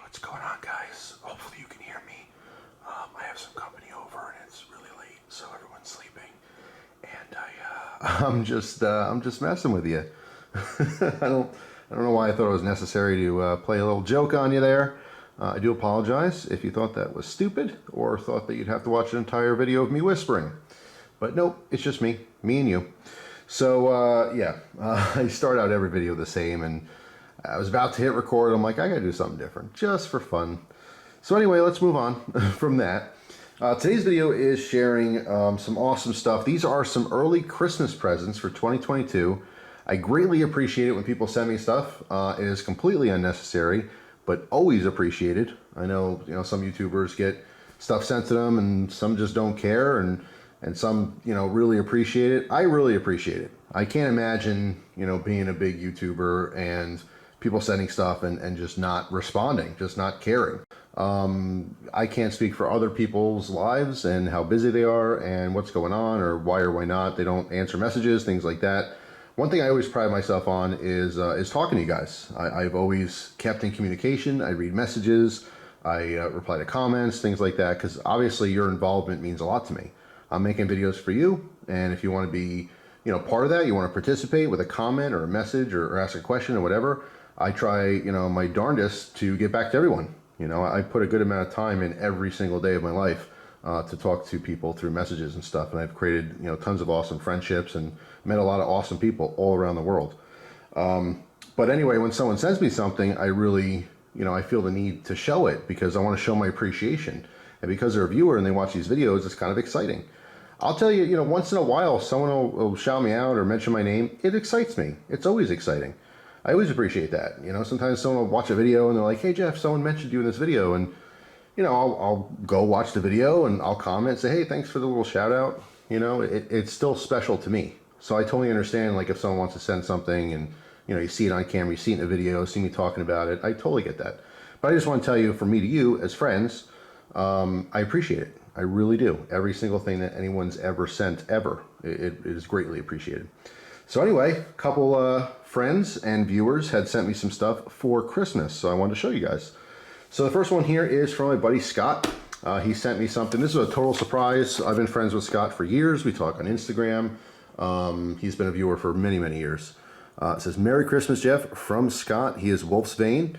What's going on, guys? Hopefully you can hear me. I have some company over and it's really late, so everyone's sleeping. And I'm just messing with you. I don't know why I thought it was necessary to play a little joke on you there. I do apologize if you thought that was stupid or thought that you'd have to watch an entire video of me whispering. But nope, it's just me and you. So I start out every video the same, and I was about to hit record. I'm like, I gotta do something different, just for fun. So anyway, let's move on from that. Today's video is sharing some awesome stuff. These are some early Christmas presents for 2022. I greatly appreciate it when people send me stuff. It is completely unnecessary, but always appreciated. I know, some YouTubers get stuff sent to them, and some just don't care, and some, really appreciate it. I really appreciate it. I can't imagine, being a big YouTuber and people sending stuff and just not responding, just not caring. I can't speak for other people's lives and how busy they are and what's going on or why not they don't answer messages, things like that. One thing I always pride myself on is talking to you guys. I've always kept in communication. I read messages. I reply to comments, things like that, because obviously your involvement means a lot to me. I'm making videos for you, and if you want to be, part of that, you want to participate with a comment or a message or ask a question or whatever, I try, my darndest to get back to everyone. I put a good amount of time in every single day of my life to talk to people through messages and stuff, and I've created, tons of awesome friendships and met a lot of awesome people all around the world. But anyway, when someone sends me something, I really, I feel the need to show it because I want to show my appreciation. And because they're a viewer and they watch these videos, it's kind of exciting. I'll tell you, once in a while, someone will shout me out or mention my name. It excites me. It's always exciting. I always appreciate that. Sometimes someone will watch a video and they're like, hey, Jeff, someone mentioned you in this video. And, I'll go watch the video and I'll comment, say, hey, thanks for the little shout out. It's still special to me. So I totally understand, like, if someone wants to send something and, you see it on camera, you see it in a video, see me talking about it, I totally get that. But I just want to tell you, from me to you as friends, I appreciate it. I really do. Every single thing that anyone's ever sent, ever, it is greatly appreciated. So anyway, a couple friends and viewers had sent me some stuff for Christmas, so I wanted to show you guys. So the first one here is from my buddy Scott. He sent me something. This is a total surprise. I've been friends with Scott for years. We talk on Instagram. He's been a viewer for many, many years. It says, Merry Christmas, Jeff, from Scott. He is Wolf's Vein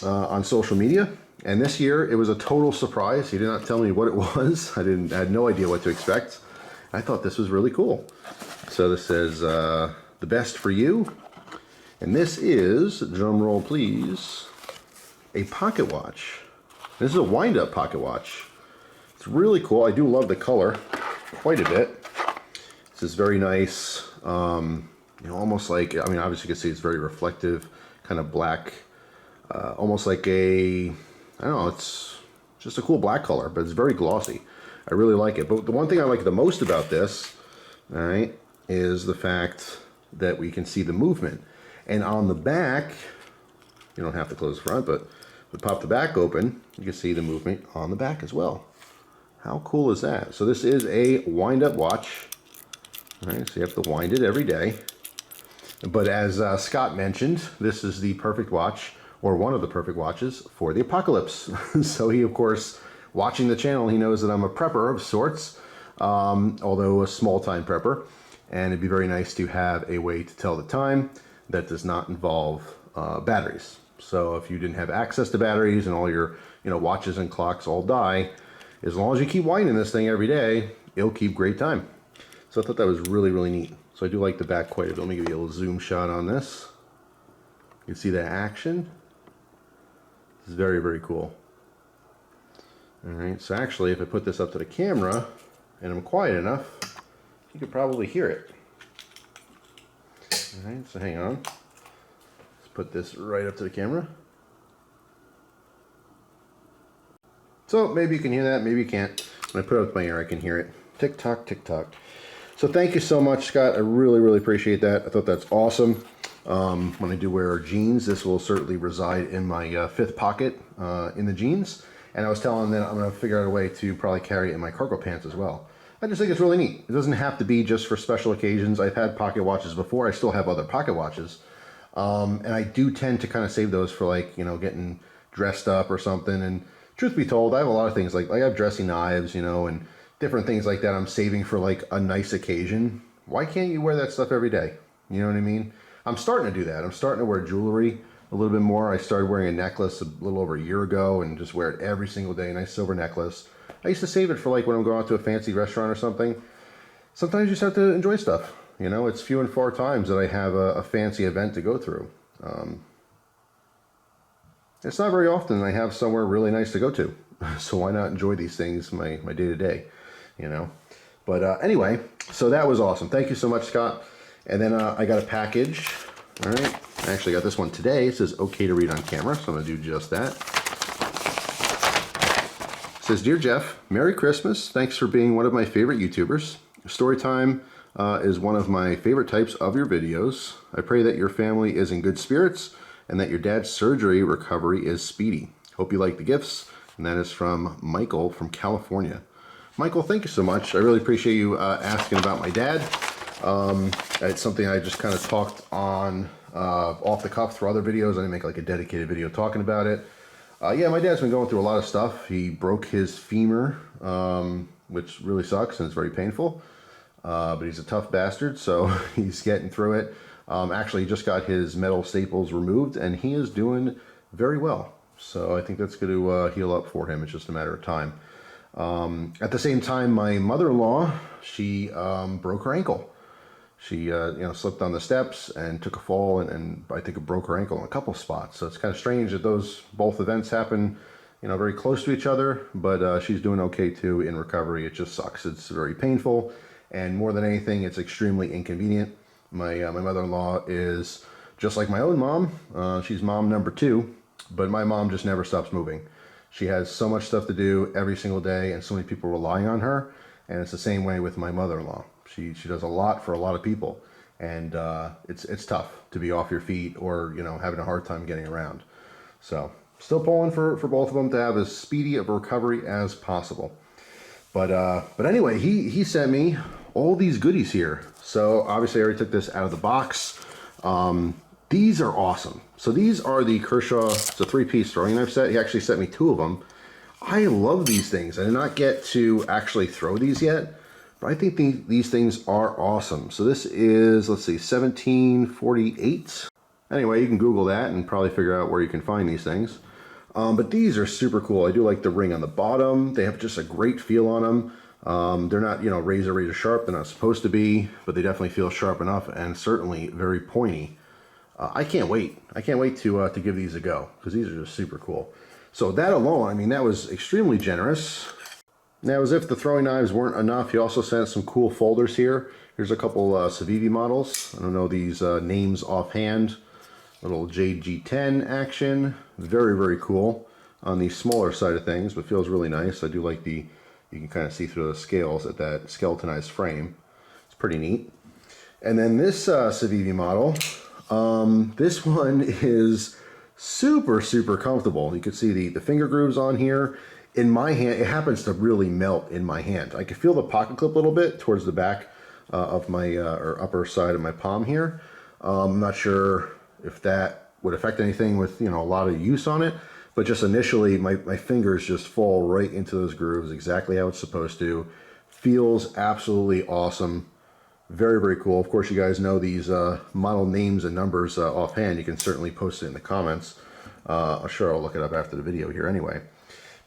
on social media. And this year, it was a total surprise. He did not tell me what it was. I had no idea what to expect. I thought this was really cool. So this says, the best for you. And this is, drum roll please, a pocket watch. This is a wind-up pocket watch. It's really cool. I do love the color quite a bit. This is very nice. Almost like, obviously you can see it's very reflective, kind of black, almost like a, I don't know, it's just a cool black color, but it's very glossy. I really like it. But the one thing I like the most about this, all right, is the fact that we can see the movement. And on the back, you don't have to close the front, but we pop the back open, you can see the movement on the back as well. How cool is that? So this is a wind-up watch. All right, so you have to wind it every day. But as Scott mentioned, this is the perfect watch, or one of the perfect watches for the apocalypse. So he, of course, watching the channel, he knows that I'm a prepper of sorts, although a small-time prepper. And it'd be very nice to have a way to tell the time that does not involve batteries. So if you didn't have access to batteries and all your watches and clocks all die, as long as you keep winding this thing every day, it'll keep great time. So I thought that was really, really neat. So I do like the back quite a bit. Let me give you a little zoom shot on this. You can see the action. This is very, very cool. All right, so actually, if I put this up to the camera and I'm quiet enough, you could probably hear it. All right, so hang on. Let's put this right up to the camera. So maybe you can hear that, maybe you can't. When I put it up to my ear, I can hear it. Tick tock, tick tock. So thank you so much, Scott. I really, really appreciate that. I thought that's awesome. When I do wear jeans, this will certainly reside in my fifth pocket in the jeans. And I was telling them that I'm going to figure out a way to probably carry it in my cargo pants as well. I just think it's really neat. It doesn't have to be just for special occasions. I've had pocket watches before. I still have other pocket watches. And I do tend to kind of save those for, like, getting dressed up or something. And truth be told, I have a lot of things like I have dressing knives, you know, and different things like that I'm saving for like a nice occasion. Why can't you wear that stuff every day? You know what I mean? I'm starting to do that. I'm starting to wear jewelry a little bit more. I started wearing a necklace a little over a year ago and just wear it every single day, a nice silver necklace. I used to save it for like when I'm going out to a fancy restaurant or something. Sometimes you just have to enjoy stuff. You know, it's few and far times that I have a fancy event to go through. It's not very often I have somewhere really nice to go to. So why not enjoy these things my day-to-day, you know? But anyway, so that was awesome. Thank you so much, Scott. And then I got a package. All right. I actually got this one today. It says okay to read on camera, so I'm going to do just that. It says, Dear Jeff, Merry Christmas. Thanks for being one of my favorite YouTubers. Storytime is one of my favorite types of your videos. I pray that your family is in good spirits and that your dad's surgery recovery is speedy. Hope you like the gifts. And that is from Michael from California. Michael, thank you so much. I really appreciate you asking about my dad. It's something I just kind of talked on off the cuff through other videos. I didn't make like a dedicated video talking about it. Yeah, my dad's been going through a lot of stuff. He broke his femur, which really sucks and it's very painful. But he's a tough bastard, so he's getting through it. Actually, he just got his metal staples removed and he is doing very well. So I think that's going to heal up for him. It's just a matter of time. At the same time, my mother-in-law, she broke her ankle. She you know, slipped on the steps and took a fall, and I think it broke her ankle in a couple spots. So it's kind of strange that both events happen, you know, very close to each other. But she's doing okay too in recovery. It just sucks. It's very painful, and more than anything, it's extremely inconvenient. My mother-in-law is just like my own mom. She's mom number 2. But my mom just never stops moving. She has so much stuff to do every single day and so many people relying on her. And it's the same way with my mother-in-law. She does a lot for a lot of people. And it's tough to be off your feet or, you know, having a hard time getting around. So still pulling for both of them to have as speedy of a recovery as possible. But anyway, he sent me all these goodies here. So obviously I already took this out of the box. These are awesome. So these are the Kershaw, it's a 3-piece throwing knife set. He actually sent me 2 of them. I love these things. I did not get to actually throw these yet, but I think these things are awesome. So this is, let's see, 1748. Anyway, you can Google that and probably figure out where you can find these things. But these are super cool. I do like the ring on the bottom. They have just a great feel on them. They're not, you know, razor sharp. They're not supposed to be, but they definitely feel sharp enough and certainly very pointy. I can't wait. I can't wait to give these a go because these are just super cool. So that alone, I mean, that was extremely generous. Now, as if the throwing knives weren't enough, he also sent some cool folders here. Here's a couple Civivi models. I don't know these names offhand. Little JG10 action. Very, very cool on the smaller side of things, but feels really nice. I do like you can kind of see through the scales at that skeletonized frame. It's pretty neat. And then this Civivi model. This one is super comfortable. You can see the finger grooves on here. In my hand, it happens to really melt in my hand. I can feel the pocket clip a little bit towards the back of my or upper side of my palm here. I'm not sure if that would affect anything with, you know, a lot of use on it, but just initially my fingers just fall right into those grooves exactly how it's supposed to. Feels absolutely awesome. Very cool. Of course, you guys know these model names and numbers offhand. You can certainly post it in the comments. Sure, I'll look it up after the video here anyway.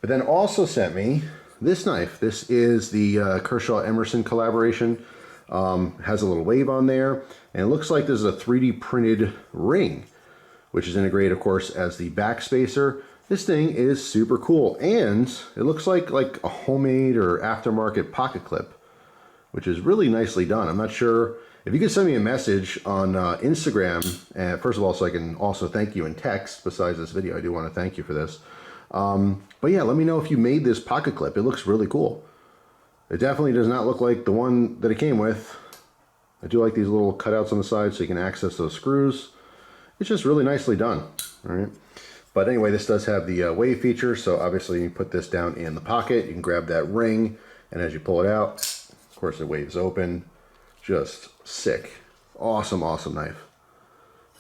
But then also sent me this knife. This is the Kershaw Emerson collaboration. Has a little wave on there. And it looks like this is a 3D printed ring, which is integrated, of course, as the back spacer. This thing is super cool. And it looks like a homemade or aftermarket pocket clip, which is really nicely done. I'm not sure if you could send me a message on Instagram, first of all, so I can also thank you in text. Besides this video, I do want to thank you for this. But yeah, let me know if you made this pocket clip. It looks really cool. It definitely does not look like the one that it came with. I do like these little cutouts on the side so you can access those screws. It's just really nicely done. All right. But anyway, this does have the wave feature. So obviously you put this down in the pocket. You can grab that ring, and as you pull it out, of course, it waves open. Just sick. Awesome knife.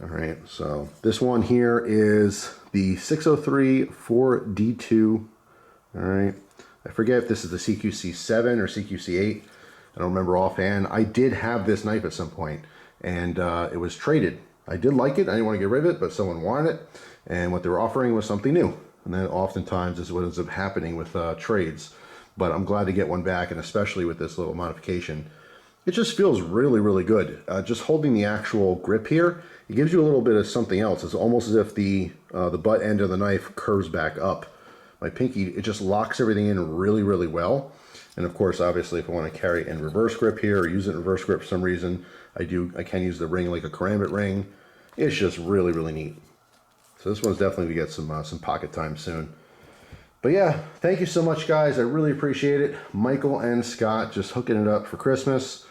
All right, so this one here is the 603 4D2. All right, I forget if this is the CQC7 or CQC8. I don't remember offhand. I did have this knife at some point, and it was traded. I did like it. I didn't want to get rid of it, but someone wanted it, and what they were offering was something new. And that oftentimes is what ends up happening with trades. But I'm glad to get one back, and especially with this little modification. It just feels really, really good. Just holding the actual grip here, it gives you a little bit of something else. It's almost as if the butt end of the knife curves back up. My pinky, it just locks everything in really, really well. And of course, obviously, if I want to carry it in reverse grip here or use it in reverse grip for some reason, I can use the ring like a karambit ring. It's just really, really neat. So this one's definitely going to get some pocket time soon. But yeah, thank you so much, guys. I really appreciate it. Michael and Scott just hooking it up for Christmas.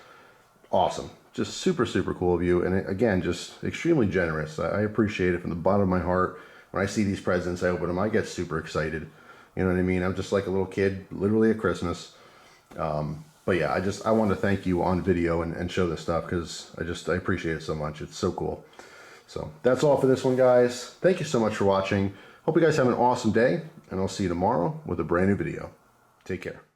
Awesome. Just super, super cool of you. And again, just extremely generous. I appreciate it from the bottom of my heart. When I see these presents, I open them, I get super excited. You know what I mean? I'm just like a little kid, literally at Christmas. But yeah, I want to thank you on video and show this stuff because I appreciate it so much. It's so cool. So that's all for this one, guys. Thank you so much for watching. Hope you guys have an awesome day, and I'll see you tomorrow with a brand new video. Take care.